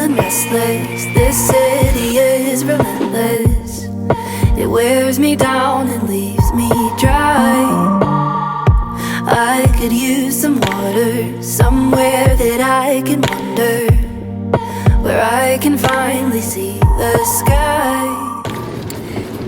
feeling restless. This city is relentless. It wears me down and leaves me dry. I could use some water, somewhere that I can wander, where I can finally see the sky.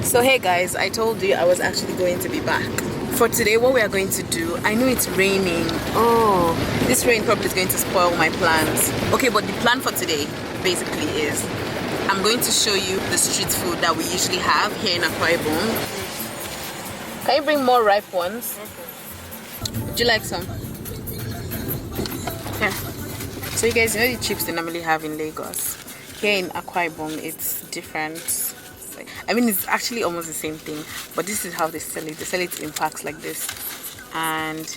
So hey guys, I told you I was actually going to be back. For today, what we are going to do, I know it's raining. Oh, this rain probably is going to spoil my plans. Okay, but the plan for today basically is I'm going to show you the street food that we usually have here in Akwa Ibom. Can you bring more ripe ones? Okay. Would you like some? Yeah. So you guys know the chips they normally have in Lagos. Here in Akwa Ibom, it's different. I mean, it's actually almost the same thing, but this is how they sell it. They sell it in packs like this, and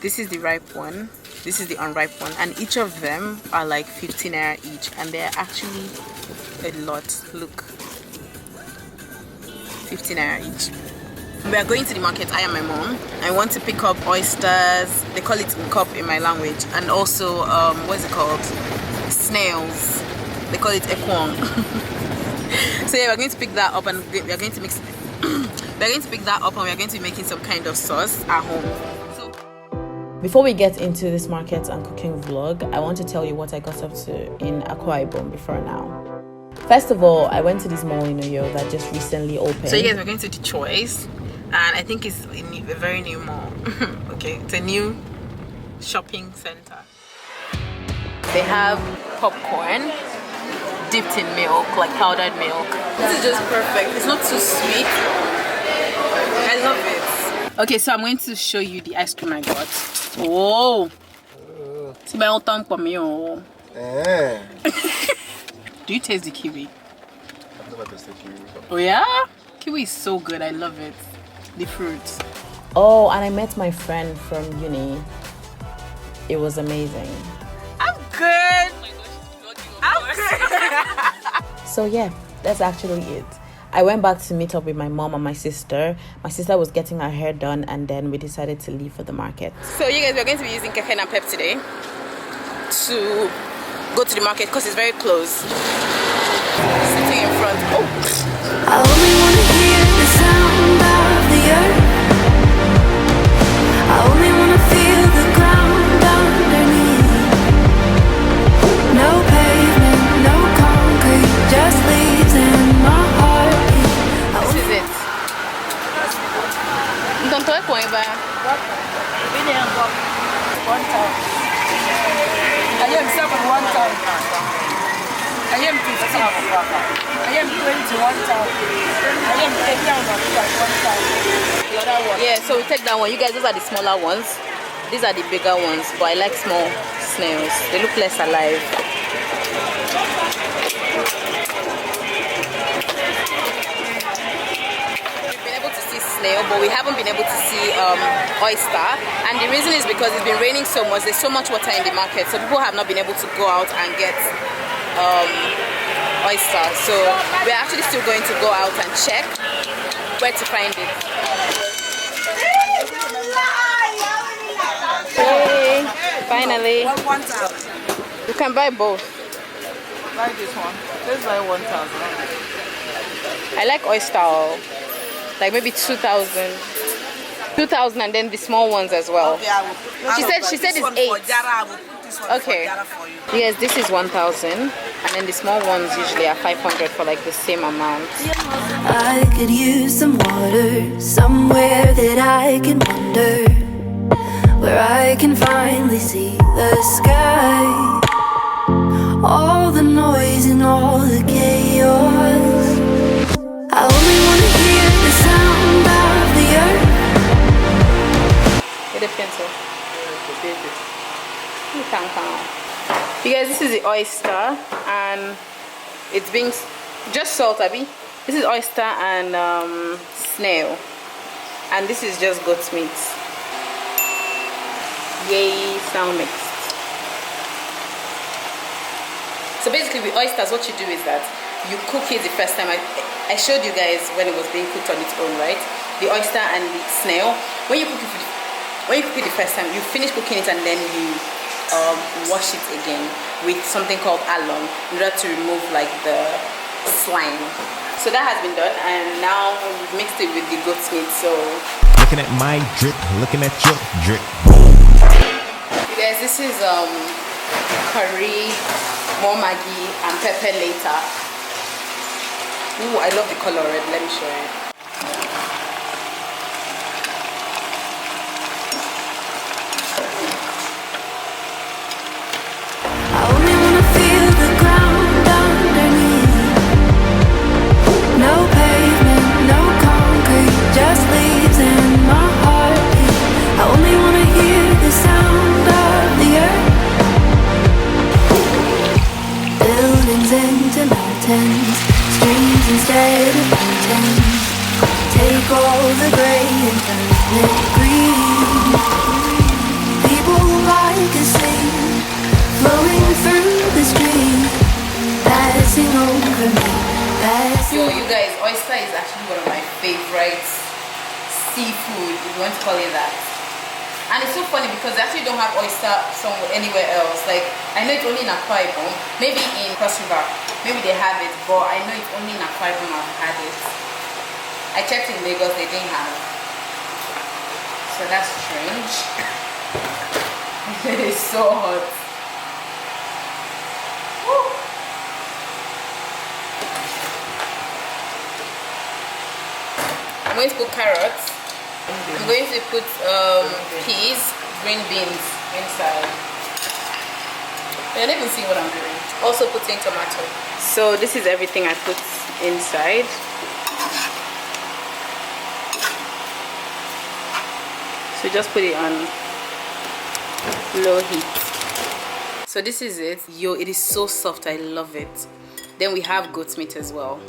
this is the ripe one, this is the unripe one, and each of them are like 15 naira each, and they're actually a lot. Look, 15 naira each. We are going to the market, I and my mom. I want to pick up oysters, they call it nkop in my language, and also what's it called, snails, they call it ekwong. So yeah, we're going to pick that up and we are going to mix it. We're going to pick that up and we're going to be making some kind of sauce at home. So before we get into this market and cooking vlog, I want to tell you what I got up to in Akwa Ibom before now. First of all, I went to this mall in Uyo that just recently opened. So you guys, we're going to the Choice, and I think it's a very new mall. Okay, it's a new shopping center. They have popcorn dipped in milk, like powdered milk. This is just perfect. It's not too sweet. I love it. Okay, so I'm going to show you the ice cream I got. Whoa! See my old tongue for me. Oh. Do you taste the kiwi? I've never tasted kiwi. Oh yeah? Kiwi is so good. I love it. The fruits. Oh, and I met my friend from uni. It was amazing. I'm good. I'm good. So yeah, that's actually it. I went back to meet up with my mom and my sister. My sister was getting her hair done, and then we decided to leave for the market. So you guys, we're going to be using Keke and Pep today to go to the market because it's very close. Sitting in front. Oh. I only want to hear the sound of the earth. I only want to feel the ground underneath. No pavement, no concrete, just leaves in my heart. This is it. Don't talk about it. One time. I am 7 one time. I am 15. I am 21 time. I am 10 one time. The other one. Yeah, so we take that one. You guys, those are the smaller ones. These are the bigger ones, but I like small snails. They look less alive. We've been able to see snail, but we haven't been able to see oyster. And the reason is because it's been raining so much. There's so much water in the market, so people have not been able to go out and get oyster. So we're actually still going to go out and check where to find it. Hey, finally. You can buy both. Buy this one. Let's buy 1,000. I like oyster, like maybe 2,000. 2,000 and then the small ones as well. Okay, she said it's 8. Okay. Yes, this is 1,000 and then the small ones usually are 500 for like the same amount. I could use some water, somewhere that I can wander, where I can finally see the sky. All the noise and all the chaos, I only want to hear the sound of the earth. Get a pencil. You guys, this is the oyster and it's being just salt, Abby. This is oyster and snail, and this is just goat's meat. Yay, sound mixed. So basically with oysters, what you do is that you cook it the first time. I showed you guys when it was being cooked on its own, right? The oyster and the snail. When you cook it the first time, you finish cooking it and then you wash it again with something called alum in order to remove like the slime. So that has been done, and now we've mixed it with the goat's meat. So looking at my drip, looking at your drip. you guys, this is curry, more maggi, and pepper later. Ooh, I love the color red. Let me show you. I only wanna feel the ground underneath. No pavement, no concrete, just leaves in my heartbeat. I only wanna hear the sound of the earth. Buildings into mountains, streams instead of mountains. Take all the gray and turn it green. People like a sing, flowing through the stream, passing over me, Yo, passing. you guys, oyster is actually one of my favorite seafood, if you want to call it that. And it's so funny because they actually don't have oyster somewhere anywhere else. Like, I know it's only in Akwa Ibom, maybe in Cross River, maybe they have it, but I know it's only in Akwa Ibom I've had it. I checked in Lagos, they didn't have it. So that's strange. It is so hot. Woo. I'm going to put carrots. I'm going to put peas, green beans inside. I don't even see what I'm doing. Also putting tomato. So this is everything I put inside. So just put it on low heat. So this is it. Yo, it is so soft. I love it. Then we have goat's meat as well.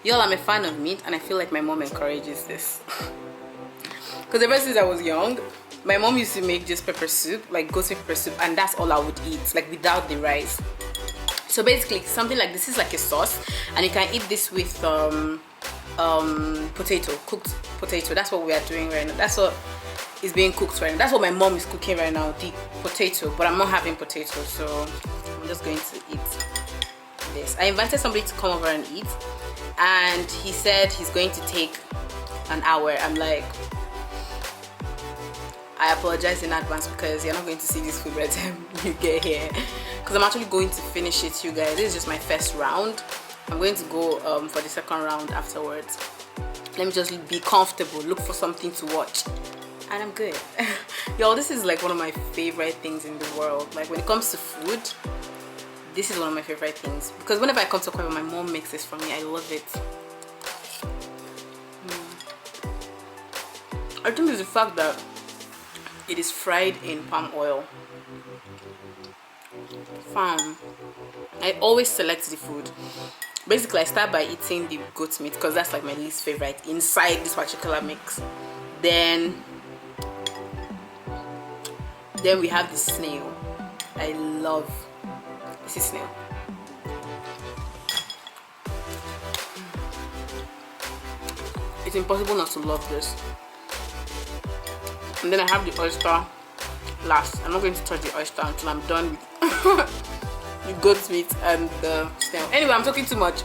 Y'all, I'm a fan of meat and I feel like my mom encourages this. Because ever since I was young, my mom used to make just pepper soup, like goat's meat pepper soup, and that's all I would eat, like without the rice. So basically something like this is like a sauce, and you can eat this with potato, cooked potato. That's what we are doing right now. That's what is being cooked right now. That's what my mom is cooking right now, the potato, but I'm not having potato, so I'm just going to eat this. I invited somebody to come over and eat, and he said he's going to take an hour. I'm like, I apologize in advance because you're not going to see this food by the time you get here, because I'm actually going to finish it, you guys. This is just my first round. I'm going to go for the second round afterwards. Let me just be comfortable, look for something to watch, and I'm good. Y'all, this is like one of my favorite things in the world. Like when it comes to food, this is one of my favorite things, because whenever I come to Akwa Ibom, my mom makes this for me. I love it. I think it's the fact that it is fried in palm oil. Fam, I always select the food. Basically, I start by eating the goat meat because that's like my least favorite inside this particular mix. Then we have the snail. I love this is snail. It's impossible not to love this. And then I have the oyster last. I'm not going to touch the oyster until I'm done with the goat's meat and the snail. Anyway, I'm talking too much.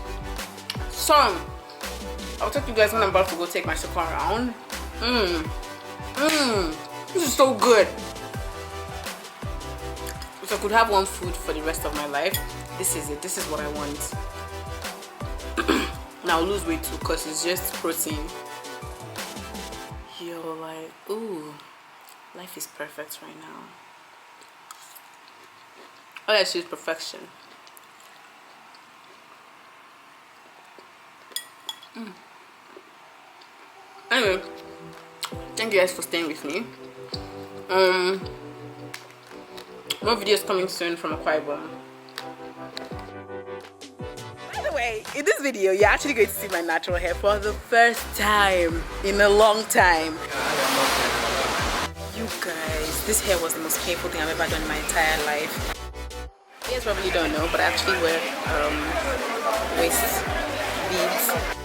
So I'll talk to you guys when I'm about to go take my second round. This is so good. If I could have one food for the rest of my life, this is it. This is what I want. Now I'll lose weight too because it's just protein. You're like, ooh, life is perfect right now. All I see is perfection. Anyway, thank you guys for staying with me. More videos coming soon from Akwa Ibom. By the way, in this video, you're actually going to see my natural hair for the first time in a long time. You guys, this hair was the most painful thing I've ever done in my entire life. You guys probably don't know, but I actually wear waist beads.